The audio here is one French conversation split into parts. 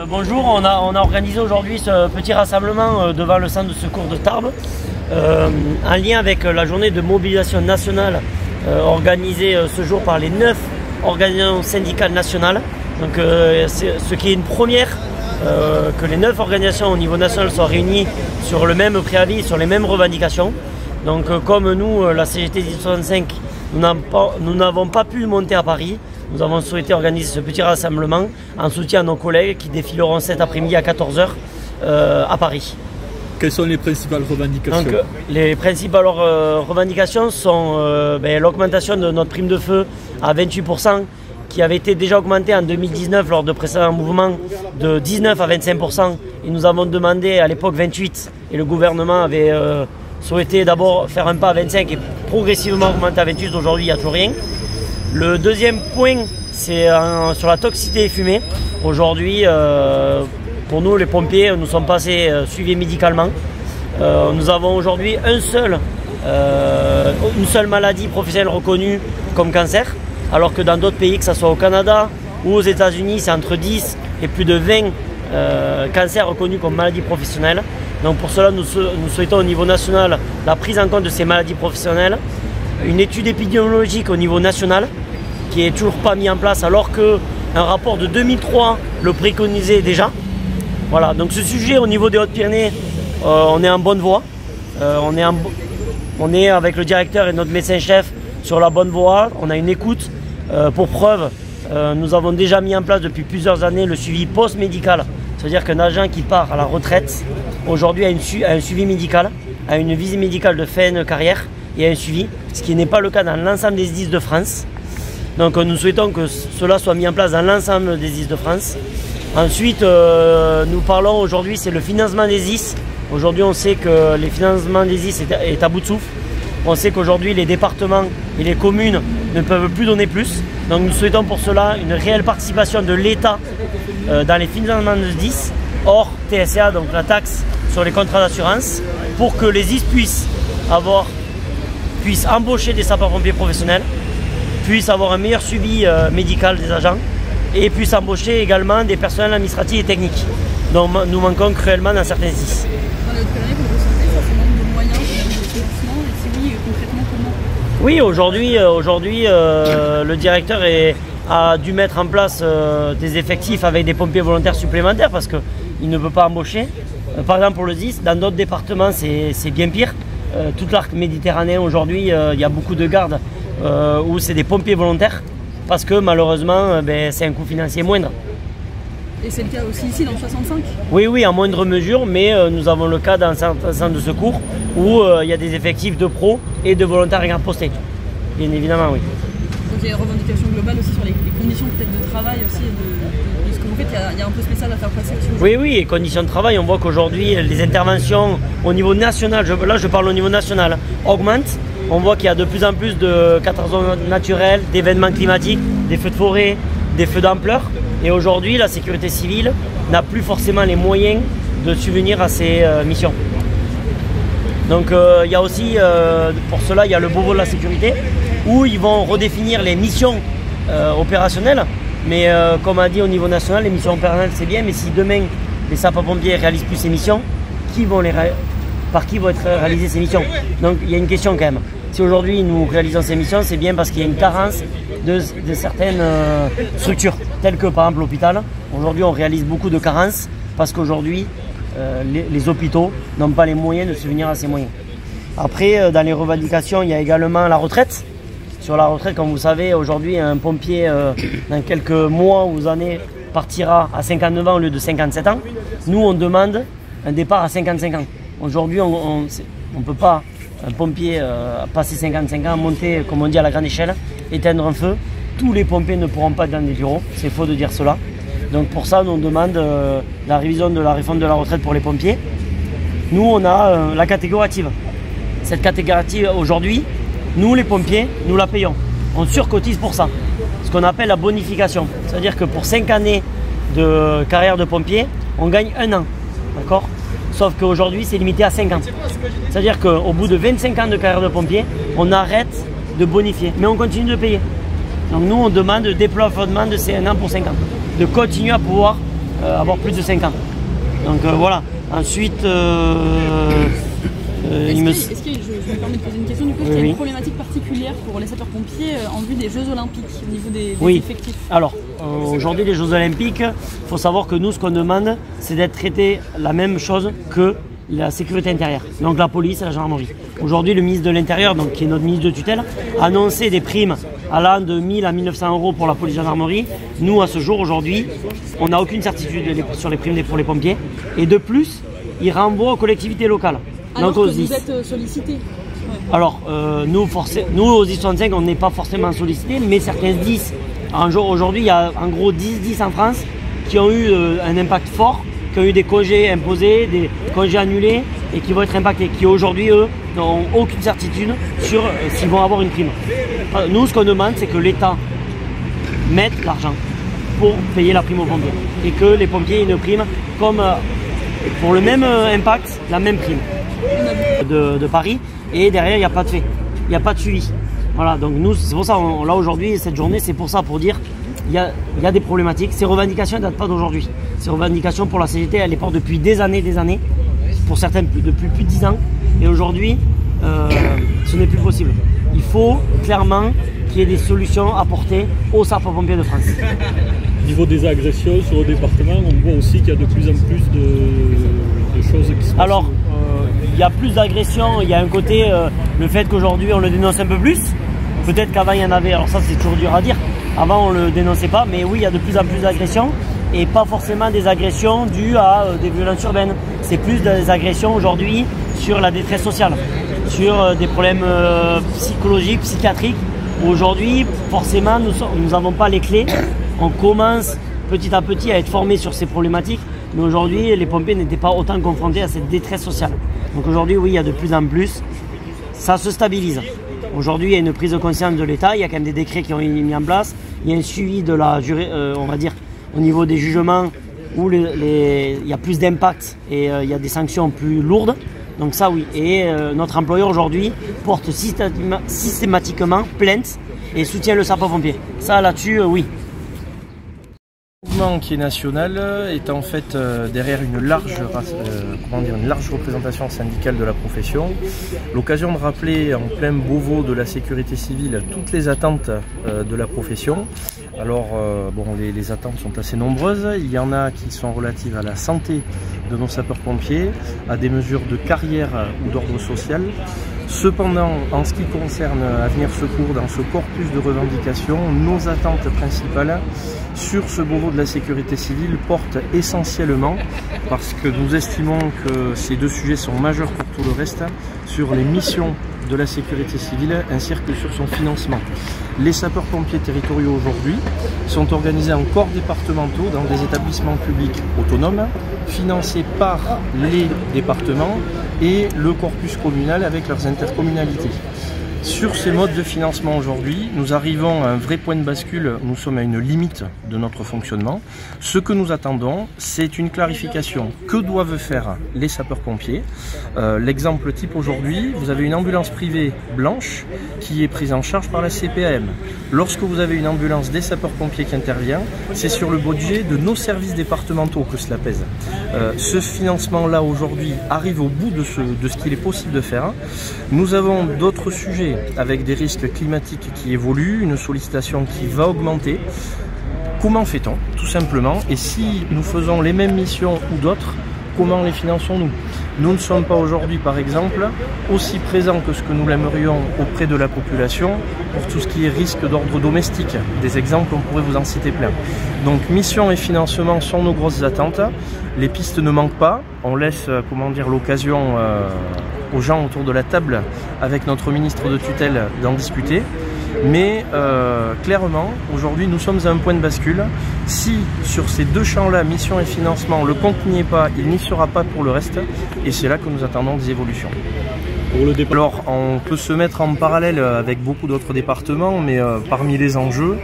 Bonjour, on a organisé aujourd'hui ce petit rassemblement devant le centre de secours de Tarbes en lien avec la journée de mobilisation nationale organisée ce jour par les 9 organisations syndicales nationales. Donc, ce qui est une première, que les 9 organisations au niveau national soient réunies sur le même préavis, sur les mêmes revendications. Donc comme nous, la CGT 1065, nous n'avons pas pu monter à Paris. Nous avons souhaité organiser ce petit rassemblement en soutien à nos collègues qui défileront cet après-midi à 14 h à Paris. Quelles sont les principales revendications? Donc, les principales revendications sont l'augmentation de notre prime de feu à 28%, qui avait été déjà augmentée en 2019 lors de précédents mouvements de 19 à 25%. Et nous avons demandé à l'époque 28 et le gouvernement avait souhaité d'abord faire un pas à 25 et progressivement augmenter à 28. Aujourd'hui, il n'y a toujours rien. Le deuxième point, c'est sur la toxicité des fumées. Aujourd'hui, pour nous, les pompiers, nous sommes passés suivis médicalement. Nous avons aujourd'hui une seule maladie professionnelle reconnue comme cancer, alors que dans d'autres pays, que ce soit au Canada ou aux États-Unis, c'est entre 10 et plus de 20 cancers reconnus comme maladies professionnelles. Donc pour cela, nous souhaitons au niveau national la prise en compte de ces maladies professionnelles, une étude épidémiologique au niveau national qui est toujours pas mis en place alors qu'un rapport de 2003 le préconisait déjà. Voilà, donc ce sujet au niveau des Hautes-Pyrénées, on est en bonne voie. On est avec le directeur et notre médecin-chef sur la bonne voie. On a une écoute. Pour preuve, nous avons déjà mis en place depuis plusieurs années le suivi post-médical. C'est-à-dire qu'un agent qui part à la retraite aujourd'hui a un suivi médical, a une visite médicale de fin de carrière et un suivi, ce qui n'est pas le cas dans l'ensemble des SDIS de France. Donc nous souhaitons que cela soit mis en place dans l'ensemble des SDIS de France. Ensuite, nous parlons aujourd'hui, c'est le financement des SDIS. Aujourd'hui, on sait que le financement des SDIS est à bout de souffle. On sait qu'aujourd'hui, les départements et les communes ne peuvent plus donner plus. Donc nous souhaitons pour cela une réelle participation de l'État dans les financements de SDIS, hors TSA, donc la taxe sur les contrats d'assurance, pour que les SDIS puissent embaucher des sapeurs-pompiers professionnels, puissent avoir un meilleur suivi médical des agents et puissent embaucher également des personnels administratifs et techniques dont nous manquons cruellement dans certains SDIS. Dans les Hautes-Pyrénées, vous ressentez ça, ce manque de moyens, de financement, et si oui, concrètement comment? Oui, aujourd'hui, le directeur a dû mettre en place des effectifs avec des pompiers volontaires supplémentaires parce qu'il ne peut pas embaucher. Par exemple pour le SDIS, dans d'autres départements c'est bien pire. Toute l'arc méditerranéen aujourd'hui, il y a beaucoup de gardes où c'est des pompiers volontaires parce que malheureusement c'est un coût financier moindre. Et c'est le cas aussi ici dans le 65? Oui, en moindre mesure, mais nous avons le cas dans certains centres de secours où il y a des effectifs de pros et de volontaires à garde postée. Bien évidemment, oui. Donc il y a une revendication globale aussi sur les conditions peut-être de travail aussi de ce que vous faites, il y a un peu ce message à faire passer aussi. Oui, et conditions de travail, on voit qu'aujourd'hui les interventions au niveau national, là je parle au niveau national, augmentent. On voit qu'il y a de plus en plus de catastrophes naturelles, d'événements climatiques, des feux de forêt, des feux d'ampleur. Et aujourd'hui, la sécurité civile n'a plus forcément les moyens de subvenir à ces missions. Donc il y a aussi, pour cela, il y a le Beauvau de la sécurité, où ils vont redéfinir les missions opérationnelles. Mais comme a dit au niveau national, les missions opérationnelles c'est bien, mais si demain les sapeurs-pompiers ne réalisent plus ces missions, par qui vont être réalisées ces missions? Donc il y a une question quand même. Si aujourd'hui nous réalisons ces missions, c'est bien parce qu'il y a une carence de certaines structures, telles que par exemple l'hôpital. Aujourd'hui on réalise beaucoup de carences parce qu'aujourd'hui les hôpitaux n'ont pas les moyens de subvenir à ces moyens. Après, dans les revendications, il y a également la retraite. Sur la retraite, comme vous savez, aujourd'hui un pompier dans quelques mois ou années partira à 59 ans au lieu de 57 ans. Nous on demande un départ à 55 ans. Aujourd'hui on ne peut pas, un pompier passer 55 ans, monter comme on dit à la grande échelle, éteindre un feu. Tous les pompiers ne pourront pas être dans des bureaux, c'est faux de dire cela. Donc pour ça nous on demande la révision de la réforme de la retraite pour les pompiers. Nous on a la catégorie active. Cette catégorie active aujourd'hui, nous les pompiers, nous la payons. On surcotise pour ça. Ce qu'on appelle la bonification. C'est-à-dire que pour 5 années de carrière de pompier, on gagne 1 an. D'accord? Sauf qu'aujourd'hui, c'est limité à 5 ans. C'est-à-dire qu'au bout de 25 ans de carrière de pompier, on arrête de bonifier. Mais on continue de payer. Donc nous, on demande le déplafonnement de ces 1 an pour 5 ans. De continuer à pouvoir avoir plus de 5 ans. Donc voilà. Ensuite, je me permets de poser une question, du coup, est-ce qu'il y a une problématique particulière pour les sapeurs-pompiers en vue des Jeux Olympiques, au niveau des effectifs? Alors, aujourd'hui, les Jeux Olympiques, il faut savoir que nous, ce qu'on demande, c'est d'être traité la même chose que la sécurité intérieure, donc la police et la gendarmerie. Aujourd'hui, le ministre de l'Intérieur, donc qui est notre ministre de tutelle, a annoncé des primes allant de 1000 à 1900 € pour la police et la gendarmerie. Nous, à ce jour, aujourd'hui, on n'a aucune certitude sur les primes pour les pompiers. Et de plus, il renvoie aux collectivités locales. Alors que vous êtes sollicité. Ouais. Alors, nous, aux I65, on n'est pas forcément sollicités, mais certains SDIS, aujourd'hui, il y a en gros 10 SDIS en France qui ont eu un impact fort, qui ont eu des congés imposés, des congés annulés et qui vont être impactés, qui aujourd'hui, eux, n'ont aucune certitude sur s'ils vont avoir une prime. Nous, ce qu'on demande, c'est que l'État mette l'argent pour payer la prime aux pompiers et que les pompiers aient une prime comme pour le même impact, la même prime de Paris, et derrière, il n'y a pas de fait, il n'y a pas de suivi. Voilà, donc nous, c'est pour ça, là aujourd'hui, cette journée, c'est pour ça, pour dire il y a des problématiques. Ces revendications ne datent pas d'aujourd'hui. Ces revendications pour la CGT, elles les portent depuis des années, pour certaines depuis plus de 10 ans. Et aujourd'hui, ce n'est plus possible. Il faut clairement qu'il y ait des solutions apportées aux sapeurs-pompiers de France. Au niveau des agressions sur le département, on voit aussi qu'il y a de plus en plus de choses qui se passent. Alors, il y a plus d'agressions. Il y a un côté, le fait qu'aujourd'hui on le dénonce un peu plus. Peut-être qu'avant il y en avait, alors ça c'est toujours dur à dire. Avant on ne le dénonçait pas, mais oui, il y a de plus en plus d'agressions. Et pas forcément des agressions dues à des violences urbaines. C'est plus des agressions aujourd'hui sur la détresse sociale, sur des problèmes psychologiques, psychiatriques. Aujourd'hui, forcément, nous n'avons pas les clés. On commence petit à petit à être formés sur ces problématiques. Mais aujourd'hui, les pompiers n'étaient pas autant confrontés à cette détresse sociale. Donc aujourd'hui, oui, il y a de plus en plus. Ça se stabilise. Aujourd'hui, il y a une prise de conscience de l'État. Il y a quand même des décrets qui ont été mis en place. Il y a un suivi de la on va dire, au niveau des jugements où il y a plus d'impact et il y a des sanctions plus lourdes. Donc ça, oui. Et notre employeur aujourd'hui porte systématiquement plainte et soutient le sapeur-pompier. Ça, là-dessus, oui. Le mouvement qui est national est en fait derrière une large représentation syndicale de la profession. L'occasion de rappeler en plein Beauvau de la sécurité civile toutes les attentes de la profession. Alors les attentes sont assez nombreuses. Il y en a qui sont relatives à la santé de nos sapeurs-pompiers, à des mesures de carrière ou d'ordre social. Cependant, en ce qui concerne Avenir Secours, dans ce corpus de revendications, nos attentes principales sur ce Beauvau de la sécurité civile portent essentiellement, parce que nous estimons que ces deux sujets sont majeurs pour tout le reste, sur les missions de la sécurité civile ainsi que sur son financement. Les sapeurs-pompiers territoriaux aujourd'hui sont organisés en corps départementaux dans des établissements publics autonomes, financés par les départements et le corpus communal avec leurs intercommunalités. Sur ces modes de financement aujourd'hui, nous arrivons à un vrai point de bascule, nous sommes à une limite de notre fonctionnement. Ce que nous attendons, c'est une clarification. Que doivent faire les sapeurs-pompiers? L'exemple type aujourd'hui, vous avez une ambulance privée blanche qui est prise en charge par la CPAM. Lorsque vous avez une ambulance des sapeurs-pompiers qui intervient, c'est sur le budget de nos services départementaux que cela pèse. Ce financement-là aujourd'hui arrive au bout de ce qu'il est possible de faire. Nous avons d'autres sujets avec des risques climatiques qui évoluent, une sollicitation qui va augmenter. Comment fait-on, tout simplement? Et si nous faisons les mêmes missions ou d'autres, comment les finançons-nous? Nous ne sommes pas aujourd'hui, par exemple, aussi présents que ce que nous l'aimerions auprès de la population pour tout ce qui est risque d'ordre domestique. Des exemples, on pourrait vous en citer plein. Donc, mission et financement sont nos grosses attentes. Les pistes ne manquent pas. On laisse, l'occasion aux gens autour de la table avec notre ministre de tutelle d'en discuter. Mais clairement, aujourd'hui, nous sommes à un point de bascule. Si sur ces deux champs-là, mission et financement, le compte n'y est pas, il n'y sera pas pour le reste. Et c'est là que nous attendons des évolutions. Alors, on peut se mettre en parallèle avec beaucoup d'autres départements, mais parmi les enjeux,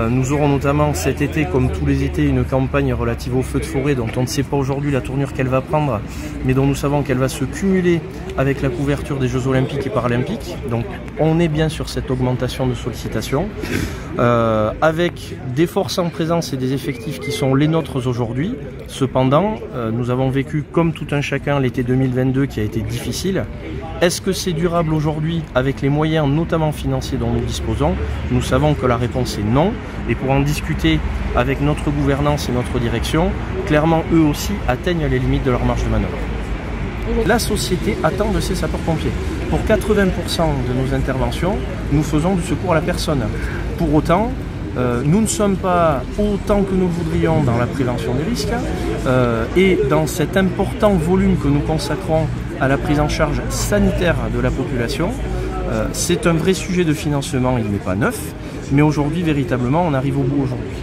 nous aurons notamment cet été, comme tous les étés, une campagne relative aux feux de forêt dont on ne sait pas aujourd'hui la tournure qu'elle va prendre, mais dont nous savons qu'elle va se cumuler avec la couverture des Jeux Olympiques et Paralympiques. Donc, on est bien sur cette augmentation de sollicitation. avec des forces en présence et des effectifs qui sont les nôtres aujourd'hui. Cependant, nous avons vécu comme tout un chacun l'été 2022 qui a été difficile. Est-ce que c'est durable aujourd'hui avec les moyens notamment financiers dont nous disposons? Nous savons que la réponse est non, et pour en discuter avec notre gouvernance et notre direction, clairement eux aussi atteignent les limites de leur marge de manœuvre. La société attend de ses sapeurs-pompiers. Pour 80% de nos interventions, nous faisons du secours à la personne. Pour autant, nous ne sommes pas autant que nous le voudrions dans la prévention des risques, et dans cet important volume que nous consacrons à la prise en charge sanitaire de la population, c'est un vrai sujet de financement, il n'est pas neuf, mais aujourd'hui véritablement on arrive au bout aujourd'hui.